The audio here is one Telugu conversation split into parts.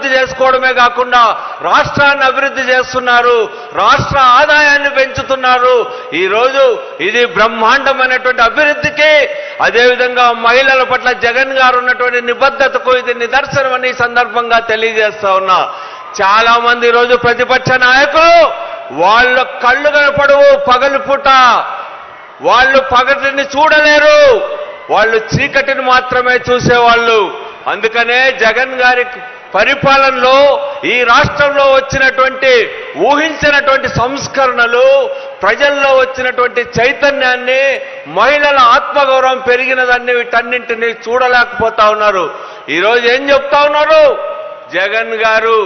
అభివృద్ధి చేసుకోవడమే కాకుండా రాష్ట్రాన్ని అభివృద్ధి చేస్తున్నారు, రాష్ట్ర ఆదాయాన్ని పెంచుతున్నారు. ఈరోజు ఇది బ్రహ్మాండమైనటువంటి అభివృద్ధికి, అదేవిధంగా మహిళల పట్ల జగన్ గారు ఉన్నటువంటి నిబద్ధతకు ఇది నిదర్శనమని ఈ సందర్భంగా తెలియజేస్తా ఉన్నా. చాలా మంది ఈరోజు ప్రతిపక్ష నాయకులు వాళ్ళ కళ్ళు కనపడవు పగలు పూట, వాళ్ళు పగటిని చూడలేరు, వాళ్ళు చీకటిని మాత్రమే చూసేవాళ్ళు. అందుకనే జగన్ గారి పరిపాలనలో ఈ రాష్ట్రంలో వచ్చినటువంటి ఊహించినటువంటి సంస్కరణలు, ప్రజల్లో వచ్చినటువంటి చైతన్యాన్ని, మహిళల ఆత్మగౌరవం పెరిగినదాన్ని వీటన్నింటినీ చూడలేకపోతా ఉన్నారు. ఈరోజు ఏం చెప్తా ఉన్నారు? జగన్ గారు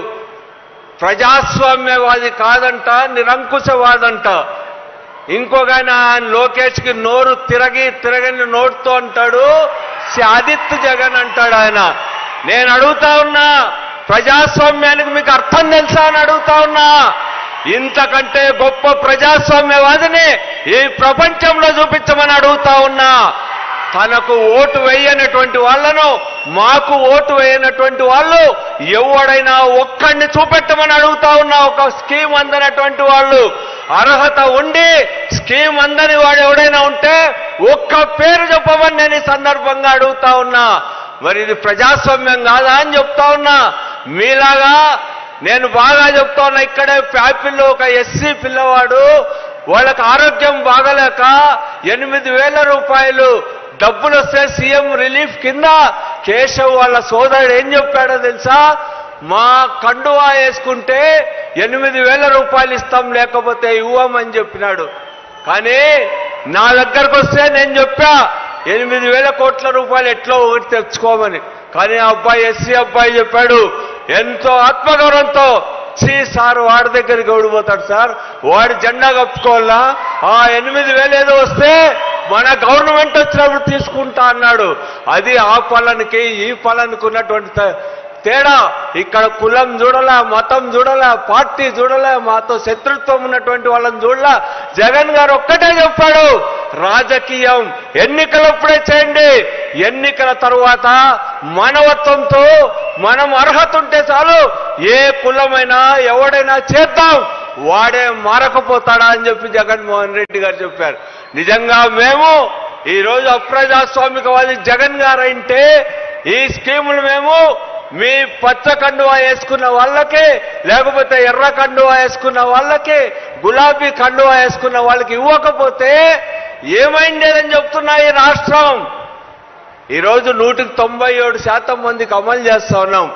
ప్రజాస్వామ్యవాది కాదంట, నిరంకుశవాదంట. ఇంకొకైన లోకేష్కి నోరు తిరగని నోటుతో అంటాడు, ఆదిత్య జగన్ అంటాడు ఆయన. నేను అడుగుతా ఉన్నా, ప్రజాస్వామ్యానికి మీకు అర్థం తెలుసా అని అడుగుతా ఉన్నా. ఇంతకంటే గొప్ప ప్రజాస్వామ్యవాదిని ఈ ప్రపంచంలో చూపించమని అడుగుతా ఉన్నా. తనకు ఓటు వేయనటువంటి వాళ్లను, మాకు ఓటు వేయనటువంటి వాళ్ళు ఎవడైనా ఒక్కడిని చూపెట్టమని అడుగుతా ఉన్నా. ఒక స్కీమ్ అందనటువంటి వాళ్ళు, అర్హత ఉండి స్కీమ్ అందని వాడు ఎవడైనా ఉంటే ఒక్క పేరు చెప్పమని నేను ఈ సందర్భంగా అడుగుతా ఉన్నా. మరి ఇది ప్రజాస్వామ్యం కాదా అని చెప్తా ఉన్నా. మీలాగా నేను బాగా చెప్తా ఉన్నా. ఇక్కడే ప్యాపిల్లో ఒక ఎస్సీ పిల్లవాడు, వాళ్ళకి ఆరోగ్యం బాగలేక 8,000 రూపాయలు డబ్బులు వస్తే సీఎం రిలీఫ్ కింద కేశవ్ వాళ్ళ సోదరుడు ఏం చెప్పాడో తెలుసా? మా కండువా వేసుకుంటే 8,000 రూపాయలు ఇస్తాం, లేకపోతే ఇవ్వమని చెప్పినాడు. కానీ నా దగ్గరకు వస్తే నేను చెప్పా 8,000 కోట్ల రూపాయలు ఎట్లో ఒకటి తెచ్చుకోమని. కానీ ఆ అబ్బాయి, ఎస్సీ అబ్బాయి చెప్పాడు ఎంతో ఆత్మగౌరవంతో, సార్ వాడి దగ్గరికి ఓడిపోతాడు సార్, వాడి జెండా కప్పుకోవాలా, ఆ 8,000 ఏదో వస్తే మన గవర్నమెంట్ వచ్చినప్పుడు తీసుకుంటా అన్నాడు. అది ఆ పలానికి ఈ పలానికి ఉన్నటువంటి తేడా. ఇక్కడ కులం చూడలే, మతం చూడలే, పార్టీ చూడలే, మాతో శత్రుత్వం ఉన్నటువంటి వాళ్ళని చూడలే. జగన్ గారు ఒక్కటే చెప్పాడు, రాజకీయం ఎన్నికలప్పుడే చేయండి, ఎన్నికల తరువాత మానవత్వంతో మనం అర్హత ఉంటే చాలు, ఏ కులమైనా ఎవడైనా చేద్దాం, వాడే మారకపోతాడా అని చెప్పి జగన్మోహన్ రెడ్డి గారు చెప్పారు. నిజంగా మేము ఈరోజు అప్రజాస్వామికవాది జగన్ గారు అంటే ఈ స్కీములు మేము మీ పచ్చ కండువా వేసుకున్న వాళ్ళకి, లేకపోతే ఎర్ర కండువా వేసుకున్న వాళ్ళకి, గులాబీ కండువా వేసుకున్న వాళ్ళకి ఇవ్వకపోతే ఏమైందేదని చెప్తున్నా ఈ రాష్ట్రం. ఈరోజు 197% మందికి అమలు చేస్తా ఉన్నాం.